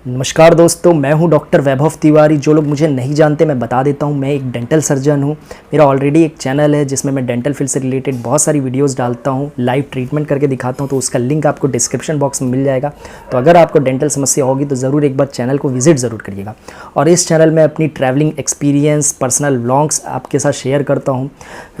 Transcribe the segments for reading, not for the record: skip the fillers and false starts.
नमस्कार दोस्तों, मैं हूं डॉक्टर वैभव तिवारी। जो लोग मुझे नहीं जानते मैं बता देता हूं, मैं एक डेंटल सर्जन हूं। मेरा ऑलरेडी एक चैनल है जिसमें मैं डेंटल फील्ड से रिलेटेड बहुत सारी वीडियोस डालता हूं, लाइव ट्रीटमेंट करके दिखाता हूं, तो उसका लिंक आपको डिस्क्रिप्शन बॉक्स में मिल जाएगा। तो अगर आपको डेंटल समस्या होगी तो ज़रूर एक बार चैनल को विजिट ज़रूर करिएगा। और इस चैनल में अपनी ट्रैवलिंग एक्सपीरियंस, पर्सनल व्लॉग्स आपके साथ शेयर करता हूँ,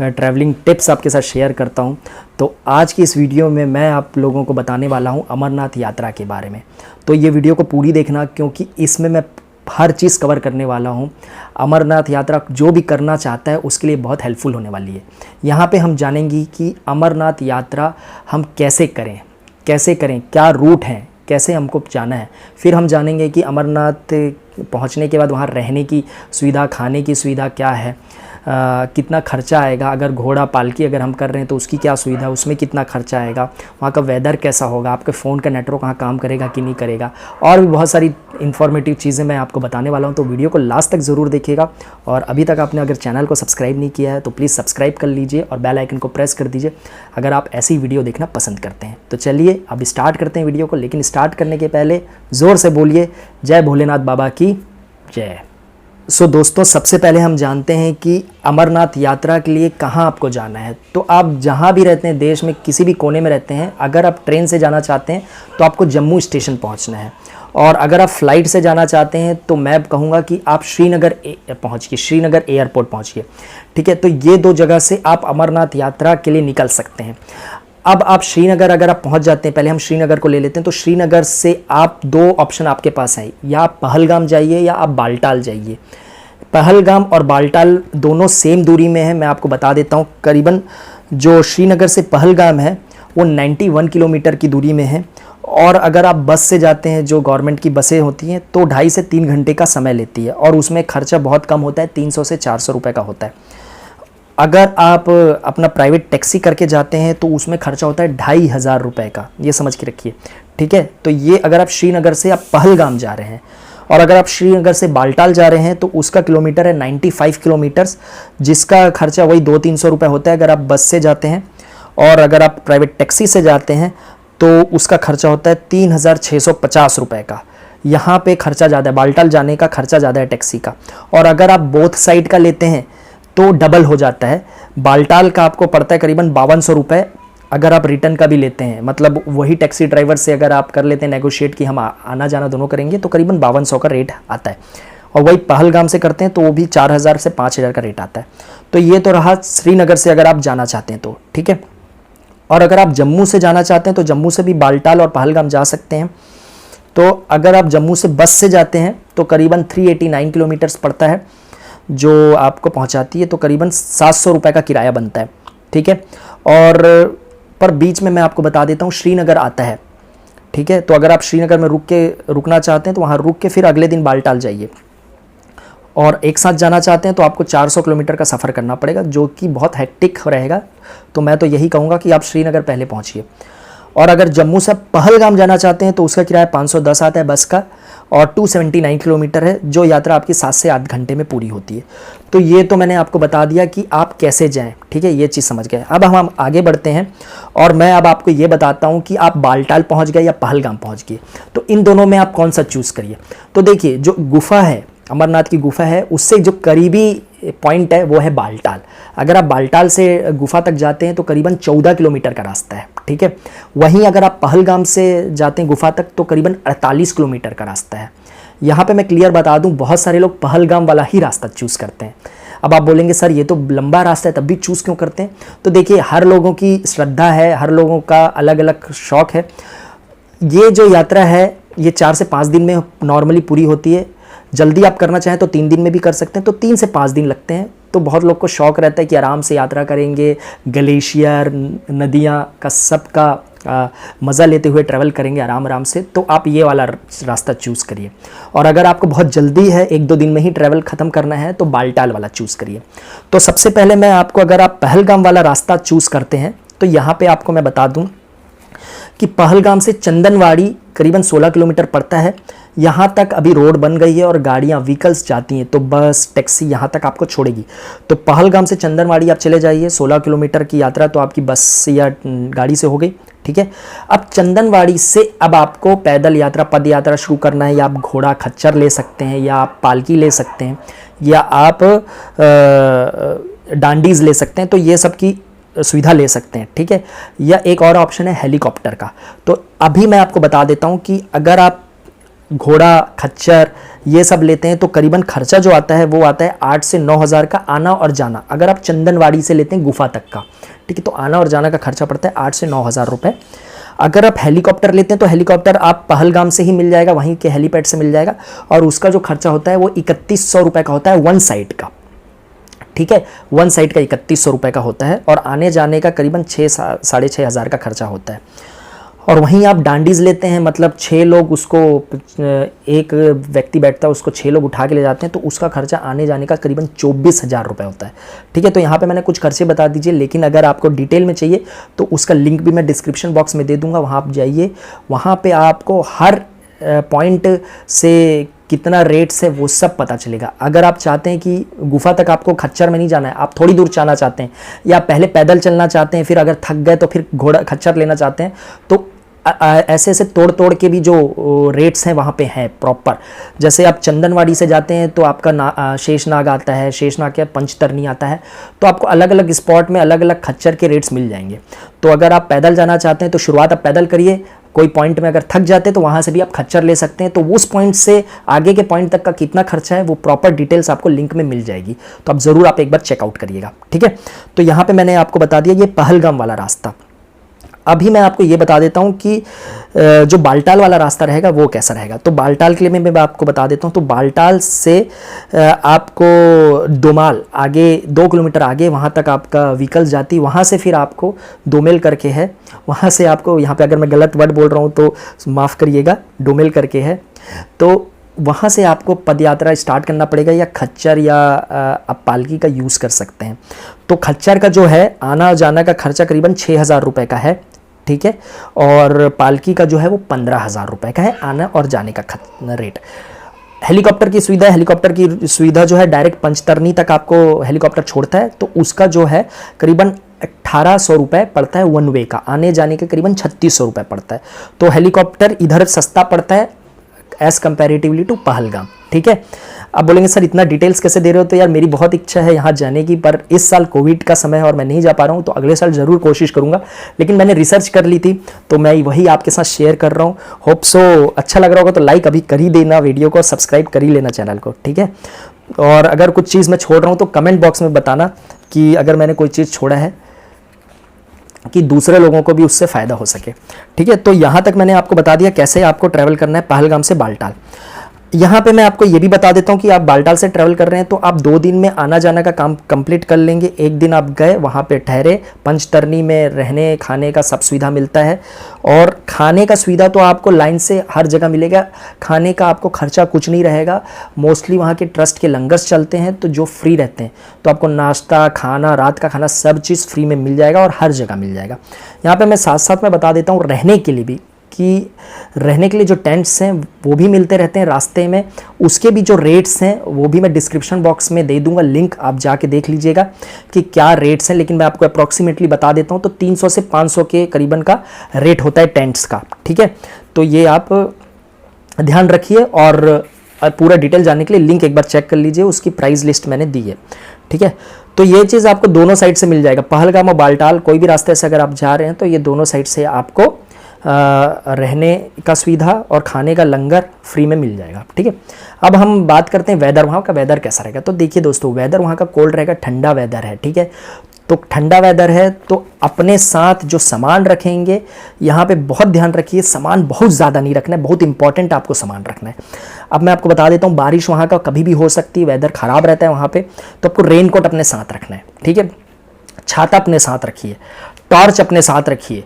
ट्रैवलिंग टिप्स आपके साथ शेयर करता हूँ। तो आज की इस वीडियो में मैं आप लोगों को बताने वाला हूँ अमरनाथ यात्रा के बारे में। तो ये वीडियो को पूरी देखना, क्योंकि इसमें मैं हर चीज़ कवर करने वाला हूँ। अमरनाथ यात्रा जो भी करना चाहता है उसके लिए बहुत हेल्पफुल होने वाली है। यहाँ पे हम जानेंगे कि अमरनाथ यात्रा हम कैसे करें, क्या रूट हैं, कैसे हमको जाना है। फिर हम जानेंगे कि अमरनाथ पहुँचने के बाद वहाँ रहने की सुविधा, खाने की सुविधा क्या है, कितना खर्चा आएगा, अगर घोड़ा पालकी अगर हम कर रहे हैं तो उसकी क्या सुविधा है, उसमें कितना खर्चा आएगा, वहाँ का वेदर कैसा होगा, आपके फ़ोन का नेटवर्क वहाँ काम करेगा कि नहीं करेगा, और भी बहुत सारी इन्फॉर्मेटिव चीज़ें मैं आपको बताने वाला हूँ। तो वीडियो को लास्ट तक ज़रूर देखिएगा। और अभी तक आपने अगर चैनल को सब्सक्राइब नहीं किया है तो प्लीज़ सब्सक्राइब कर लीजिए और बेल आइकन को प्रेस कर दीजिए अगर आप ऐसी वीडियो देखना पसंद करते हैं। तो चलिए अब स्टार्ट करते हैं वीडियो को, लेकिन स्टार्ट करने के पहले ज़ोर से बोलिए जय भोलेनाथ बाबा की जय। सो दोस्तों, सबसे पहले हम जानते हैं कि अमरनाथ यात्रा के लिए कहाँ आपको जाना है। तो आप जहाँ भी रहते हैं, देश में किसी भी कोने में रहते हैं, अगर आप ट्रेन से जाना चाहते हैं तो आपको जम्मू स्टेशन पहुँचना है। और अगर आप फ्लाइट से जाना चाहते हैं तो मैं कहूँगा कि आप श्रीनगर पहुँचिए, श्रीनगर एयरपोर्ट पहुँचिए। ठीक है, तो ये दो जगह से आप अमरनाथ यात्रा के लिए निकल सकते हैं। अब आप श्रीनगर अगर आप पहुंच जाते हैं, पहले हम श्रीनगर को ले लेते हैं। तो श्रीनगर से आप दो ऑप्शन आपके पास है, या आप पहलगाम जाइए या आप बालटाल जाइए। पहलगाम और बालटाल दोनों सेम दूरी में है। मैं आपको बता देता हूं, करीबन जो श्रीनगर से पहलगाम है वो 91 किलोमीटर की दूरी में है। और अगर आप बस से जाते हैं, जो गवर्नमेंट की बसें होती हैं, तो 2.5 से 3 घंटे का समय लेती है और उसमें खर्चा बहुत कम होता है, 300 से 400 रुपये का होता है। अगर आप अपना प्राइवेट टैक्सी करके जाते हैं तो उसमें खर्चा होता है 2,500 रुपये का, ये समझ के रखिए। ठीक है, तो ये अगर आप श्रीनगर से आप पहलगाम जा रहे हैं। और अगर आप श्रीनगर से बालटाल जा रहे हैं तो उसका किलोमीटर है 95 किलोमीटर्स, जिसका खर्चा वही 200-300 रुपये होता है अगर आप बस से जाते हैं। और अगर आप प्राइवेट टैक्सी से जाते हैं तो उसका खर्चा होता है 3,650 रुपये का। यहाँ पे खर्चा ज़्यादा है, बालटाल जाने का खर्चा ज़्यादा है टैक्सी का। और अगर आप बोथ साइड का लेते हैं तो डबल हो जाता है। बालटाल का आपको पड़ता है करीबन 5200 रुपये अगर आप रिटर्न का भी लेते हैं, मतलब वही टैक्सी ड्राइवर से अगर आप कर लेते हैं नेगोशिएट कि हम आना जाना दोनों करेंगे, तो करीबन 5200 का रेट आता है। और वही पहलगाम से करते हैं तो वो भी 4000 से 5000 का रेट आता है। तो ये तो रहा श्रीनगर से अगर आप जाना चाहते हैं तो। ठीक है, और अगर आप जम्मू से जाना चाहते हैं तो जम्मू से भी बालटाल और पहलगाम जा सकते हैं। तो अगर आप जम्मू से बस से जाते हैं तो करीबन 389 किलोमीटर्स पड़ता है जो आपको पहुंचाती है, तो करीबन 700 रुपये का किराया बनता है। ठीक है, और पर बीच में मैं आपको बता देता हूँ श्रीनगर आता है। ठीक है, तो अगर आप श्रीनगर में रुकना चाहते हैं तो वहाँ रुक के फिर अगले दिन बालटाल जाइए। और एक साथ जाना चाहते हैं तो आपको 400 किलोमीटर का सफ़र करना पड़ेगा, जो कि बहुत हेक्टिक रहेगा। तो मैं तो यही कहूँगा कि आप श्रीनगर पहले पहुँचिए। और अगर जम्मू से पहलगाम जाना चाहते हैं तो उसका किराया 510 आता है बस का, और 279 किलोमीटर है, जो यात्रा आपकी 7 से 8 घंटे में पूरी होती है। तो ये तो मैंने आपको बता दिया कि आप कैसे जाएं। ठीक है, ये चीज़ समझ गए। अब हम आगे बढ़ते हैं और मैं अब आपको ये बताता हूँ कि आप बालटाल पहुँच गए या पहलगाम पहुँच गए, तो इन दोनों में आप कौन सा चूज़ करिए। तो देखिए, जो गुफा है, अमरनाथ की गुफा है, उससे जो करीबी पॉइंट है वो है बालटाल। अगर आप बालटाल से गुफा तक जाते हैं तो करीबन 14 किलोमीटर का रास्ता है। ठीक है, वहीं अगर आप पहलगाम से जाते हैं गुफा तक तो करीबन 48 किलोमीटर का रास्ता है। यहाँ पे मैं क्लियर बता दूं, बहुत सारे लोग पहलगाम वाला ही रास्ता चूज़ करते हैं। अब आप बोलेंगे सर ये तो लंबा रास्ता है तब भी चूज़ क्यों करते हैं। तो देखिए, हर लोगों की श्रद्धा है, हर लोगों का अलग अलग शौक़ है। ये जो यात्रा है ये 4 से 5 दिन में नॉर्मली पूरी होती है। जल्दी आप करना चाहें तो 3 दिन में भी कर सकते हैं, तो 3 से 5 दिन लगते हैं। तो बहुत लोग को शौक़ रहता है कि आराम से यात्रा करेंगे, ग्लेशियर, नदियाँ का सबका मज़ा लेते हुए ट्रैवल करेंगे आराम से। तो आप ये वाला रास्ता चूज़ करिए। और अगर आपको बहुत जल्दी है, 1-2 दिन में ही ट्रैवल ख़त्म करना है, तो बालटाल वाला चूज़ करिए। तो सबसे पहले मैं आपको, अगर आप पहलगाम वाला रास्ता चूज़ करते हैं तो यहाँ पे आपको मैं बता दूँ कि पहलगाम से चंदनवाड़ी करीबन 16 किलोमीटर पड़ता है। यहाँ तक अभी रोड बन गई है और गाड़ियाँ, व्हीकल्स जाती हैं, तो बस, टैक्सी यहाँ तक आपको छोड़ेगी। तो पहलगाम से चंदनवाड़ी आप चले जाइए, 16 किलोमीटर की यात्रा तो आपकी बस या गाड़ी से हो गई। ठीक है। अब चंदनवाड़ी से अब आपको पैदल यात्रा, पद यात्रा शुरू करना है, या आप घोड़ा खच्चर ले सकते हैं, या आप पालकी ले सकते हैं, या आप डांडीज ले सकते हैं, तो ये सब की सुविधा ले सकते हैं, ठीक है। या एक और ऑप्शन है हेलीकॉप्टर का। तो अभी मैं आपको बता देता हूँ कि अगर आप घोड़ा खच्चर ये सब लेते हैं तो करीबन खर्चा जो आता है वो आता है 8 से 9 हज़ार का आना और जाना। अगर आप चंदनवाड़ी से लेते हैं गुफा तक का, ठीक है, तो आना और जाना का खर्चा पड़ता है 8 से 9 हज़ार रुपये। अगर आप हेलीकॉप्टर लेते हैं तो हेलीकॉप्टर आप पहलगाम से ही मिल जाएगा, वहीं के हेलीपैड से मिल जाएगा, और उसका जो खर्चा होता है वो 3100 रुपये का होता है वन साइड का, ठीक है। वन साइड का 3100 रुपये का होता है, और आने जाने का करीबन 6 से 6.5 हज़ार का खर्चा होता है। और वहीं आप डांडीज लेते हैं, मतलब 6 लोग उसको, एक व्यक्ति बैठता है उसको 6 लोग उठा के ले जाते हैं, तो उसका खर्चा आने जाने का करीबन 24,000 रुपये होता है, ठीक है। तो यहाँ पे मैंने कुछ खर्चे बता दीजिए, लेकिन अगर आपको डिटेल में चाहिए तो उसका लिंक भी मैं डिस्क्रिप्शन बॉक्स में दे दूँगा, वहाँ आप जाइए। वहाँ पे आपको हर पॉइंट से कितना रेट्स है वो सब पता चलेगा। अगर आप चाहते हैं कि गुफा तक आपको खच्चर में नहीं जाना है, आप थोड़ी दूर जाना चाहते हैं, या पहले पैदल चलना चाहते हैं, फिर अगर थक गए तो फिर घोड़ा खच्चर लेना चाहते हैं, तो ऐसे ऐसे तोड़ तोड़ के भी जो रेट्स हैं वहाँ पे हैं प्रॉपर। जैसे आप चंदनवाड़ी से जाते हैं तो आपका शेषनाग आता है, शेषनाग के पंचतरनी आता है, तो आपको अलग अलग स्पॉट में अलग अलग खच्चर के रेट्स मिल जाएंगे। तो अगर आप पैदल जाना चाहते हैं तो शुरुआत आप पैदल करिए, कोई पॉइंट में अगर थक जाते हैं तो वहाँ से भी आप खच्चर ले सकते हैं। तो उस पॉइंट से आगे के पॉइंट तक का कितना खर्चा है वो प्रॉपर डिटेल्स आपको लिंक में मिल जाएगी, तो आप ज़रूर आप एक बार चेकआउट करिएगा, ठीक है। तो यहाँ पे मैंने आपको बता दिया ये पहलगाम वाला रास्ता। अभी मैं आपको ये बता देता हूँ कि जो बालटाल वाला रास्ता रहेगा वो कैसा रहेगा। तो बालटाल के लिए मैं आपको बता देता हूँ। तो बालटाल से आपको दोमाल आगे 2 किलोमीटर आगे वहाँ तक आपका व्हीकल्स जाती, वहाँ से फिर आपको डोमेल करके है, वहाँ से आपको, यहाँ पे अगर मैं गलत वर्ड बोल रहा हूँ तो माफ़ करिएगा, डोमेल करके है, तो वहाँ से आपको पदयात्रा स्टार्ट करना पड़ेगा, या खच्चर या आप पालकी का यूज़ कर सकते हैं। तो खच्चर का जो है आना जाना का खर्चा करीबन 6,000 रुपये का है, ठीक है, और पालकी का जो है वो 15,000 रुपये का है आना और जाने का रेट। हेलीकॉप्टर की सुविधा है, हेलीकॉप्टर की सुविधा जो है डायरेक्ट पंचतरनी तक आपको हेलीकॉप्टर छोड़ता है, तो उसका जो है करीबन 1800 रुपये पड़ता है वन वे का, आने जाने के करीबन 3600 रुपये पड़ता है। तो हेलीकॉप्टर इधर सस्ता पड़ता है एज कंपैरेटिवली टू पहलगाम, ठीक है। अब बोलेंगे सर इतना डिटेल्स कैसे दे रहे हो, तो यार मेरी बहुत इच्छा है यहाँ जाने की, पर इस साल कोविड का समय है और मैं नहीं जा पा रहा हूँ, तो अगले साल ज़रूर कोशिश करूँगा। लेकिन मैंने रिसर्च कर ली थी तो मैं वही आपके साथ शेयर कर रहा हूँ। होप सो अच्छा लग रहा होगा, तो लाइक अभी कर ही देना वीडियो को, सब्सक्राइब कर ही लेना चैनल को, ठीक है। और अगर कुछ चीज़ मैं छोड़ रहा हूँ तो कमेंट बॉक्स में बताना कि अगर मैंने कोई चीज़ छोड़ा है, कि दूसरे लोगों को भी उससे फ़ायदा हो सके, ठीक है। तो यहाँ तक मैंने आपको बता दिया कैसे आपको ट्रैवल करना है पहलगाम से बालटाल। यहाँ पे मैं आपको ये भी बता देता हूँ कि आप बालटाल से ट्रैवल कर रहे हैं तो आप 2 दिन में आना जाना का काम कंप्लीट कर लेंगे। एक दिन आप गए, वहाँ पे ठहरे, पंचतरनी में रहने खाने का सब सुविधा मिलता है, और खाने का सुविधा तो आपको लाइन से हर जगह मिलेगा। खाने का आपको खर्चा कुछ नहीं रहेगा, मोस्टली वहाँ के ट्रस्ट के लंगर्स चलते हैं तो जो फ्री रहते हैं, तो आपको नाश्ता खाना रात का खाना सब चीज़ फ्री में मिल जाएगा और हर जगह मिल जाएगा। यहाँ पर मैं साथ साथ में बता देता हूँ रहने के लिए भी, कि रहने के लिए जो टेंट्स हैं वो भी मिलते रहते हैं रास्ते में, उसके भी जो रेट्स हैं वो भी मैं डिस्क्रिप्शन बॉक्स में दे दूंगा लिंक, आप जाके देख लीजिएगा कि क्या रेट्स हैं। लेकिन मैं आपको अप्रॉक्सीमेटली बता देता हूँ, तो 300 से 500 के करीबन का रेट होता है टेंट्स का, ठीक है। तो ये आप ध्यान रखिए, और पूरा डिटेल जानने के लिए लिंक एक बार चेक कर लीजिए, उसकी प्राइस लिस्ट मैंने दी है, ठीक है। तो ये चीज़ आपको दोनों साइड से मिल जाएगा, पहलगाम और बालटाल कोई भी रास्ते से अगर आप जा रहे हैं तो ये दोनों साइड से आपको रहने का सुविधा और खाने का लंगर फ्री में मिल जाएगा, ठीक है। अब हम बात करते हैं वेदर, वहाँ का वेदर कैसा रहेगा। तो देखिए दोस्तों, वेदर वहाँ का कोल्ड रहेगा, ठंडा वेदर है, ठीक है। तो ठंडा वेदर है तो अपने साथ जो सामान रखेंगे, यहाँ पे बहुत ध्यान रखिए, सामान बहुत ज़्यादा नहीं रखना है, बहुत इंपॉर्टेंट आपको सामान रखना है। अब मैं आपको बता देता हूँ, बारिश वहाँ का कभी भी हो सकती है, वेदर ख़राब रहता है वहाँ पे, तो आपको रेनकोट अपने साथ रखना है, ठीक है। छाता अपने साथ रखिए, टॉर्च अपने साथ रखिए,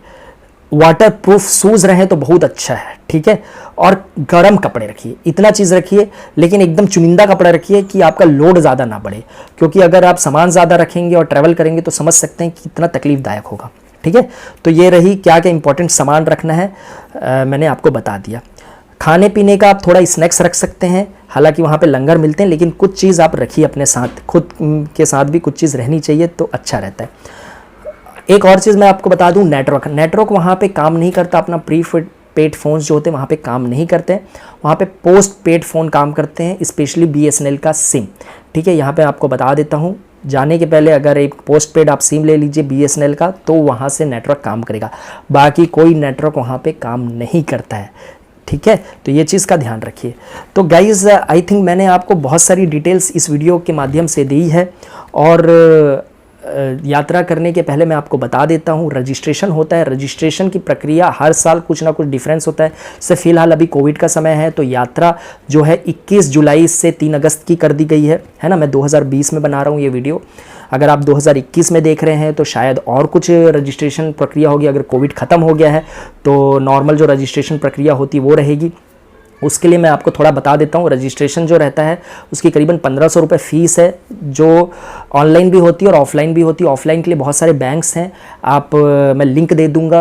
वाटर प्रूफ शूज़ रहें तो बहुत अच्छा है, ठीक है। और गर्म कपड़े रखिए, इतना चीज़ रखिए, लेकिन एकदम चुनिंदा कपड़ा रखिए कि आपका लोड ज़्यादा ना बढ़े, क्योंकि अगर आप सामान ज़्यादा रखेंगे और ट्रैवल करेंगे तो समझ सकते हैं कि कितना तकलीफदायक होगा, ठीक है। तो ये रही क्या क्या इंपॉर्टेंट सामान रखना है, मैंने आपको बता दिया। खाने पीने का आप थोड़ा स्नैक्स रख सकते हैं, हालांकि वहाँ पे लंगर मिलते हैं, लेकिन कुछ चीज़ आप रखिए अपने साथ, खुद के साथ भी कुछ चीज़ रहनी चाहिए तो अच्छा रहता है। एक और चीज़ मैं आपको बता दूं, नेटवर्क वहाँ पे काम नहीं करता, अपना प्रीपेड फ़ोन्स जो होते हैं वहाँ पे काम नहीं करते हैं, वहाँ पे पोस्ट पेड फ़ोन काम करते हैं, स्पेशली BSNL का सिम। ठीक है, यहाँ पे आपको बता देता हूँ, जाने के पहले अगर एक पोस्ट पेड आप सिम ले लीजिए BSNL का, तो वहाँ से नेटवर्क काम करेगा, बाकी कोई नेटवर्क वहाँ पे काम नहीं करता है। ठीक है, तो ये चीज़ का ध्यान रखिए। तो गाइज़ आई थिंक मैंने आपको बहुत सारी डिटेल्स इस वीडियो के माध्यम से दी है, और यात्रा करने के पहले मैं आपको बता देता हूँ, रजिस्ट्रेशन होता है। रजिस्ट्रेशन की प्रक्रिया हर साल कुछ ना कुछ डिफरेंस होता है। से फ़िलहाल अभी कोविड का समय है, तो यात्रा जो है 21 जुलाई से 3 अगस्त की कर दी गई है ना। मैं 2020 में बना रहा हूँ ये वीडियो, अगर आप 2021 में देख रहे हैं तो शायद और कुछ रजिस्ट्रेशन प्रक्रिया होगी। अगर कोविड ख़त्म हो गया है तो नॉर्मल जो रजिस्ट्रेशन प्रक्रिया होती वो रहेगी। उसके लिए मैं आपको थोड़ा बता देता हूँ। रजिस्ट्रेशन जो रहता है उसकी करीबन 1500 रुपये फ़ीस है, जो ऑनलाइन भी होती है और ऑफलाइन भी होती है। ऑफलाइन के लिए बहुत सारे बैंक्स हैं, मैं लिंक दे दूँगा,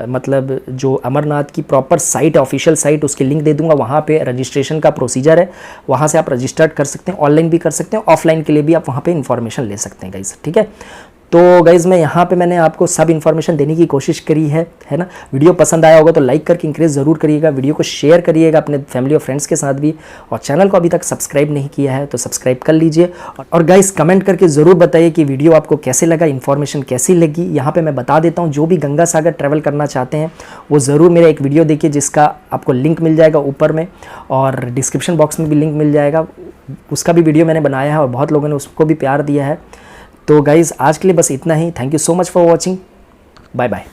मतलब जो अमरनाथ की प्रॉपर साइट है, ऑफिशियल साइट, उसकी लिंक दे दूँगा। वहाँ पे रजिस्ट्रेशन का प्रोसीजर है, वहाँ से आप रजिस्टर्ड कर सकते हैं। ऑनलाइन भी कर सकते हैं, ऑफलाइन के लिए भी आप वहाँ पर इन्फॉर्मेशन ले सकते हैं गाइस। ठीक है, तो गाइज़ मैं यहाँ पे मैंने आपको सब इन्फॉर्मेशन देने की कोशिश करी है ना। वीडियो पसंद आया होगा तो लाइक करके इंकरेज ज़रूर करिएगा, वीडियो को शेयर करिएगा अपने फैमिली और फ्रेंड्स के साथ भी, और चैनल को अभी तक सब्सक्राइब नहीं किया है तो सब्सक्राइब कर लीजिए। और गाइज़ कमेंट करके ज़रूर बताइए कि वीडियो आपको कैसे लगा, इन्फॉर्मेशन कैसी लगी। यहाँ पर मैं बता देता हूँ, जो भी गंगा सागर ट्रैवल करना चाहते हैं वो ज़रूर मेरा एक वीडियो देखिए, जिसका आपको लिंक मिल जाएगा ऊपर में, और डिस्क्रिप्शन बॉक्स में भी लिंक मिल जाएगा। उसका भी वीडियो मैंने बनाया है और बहुत लोगों ने उसको भी प्यार दिया है। तो गाइज़ आज के लिए बस इतना ही। Thank you so much for watching, bye bye.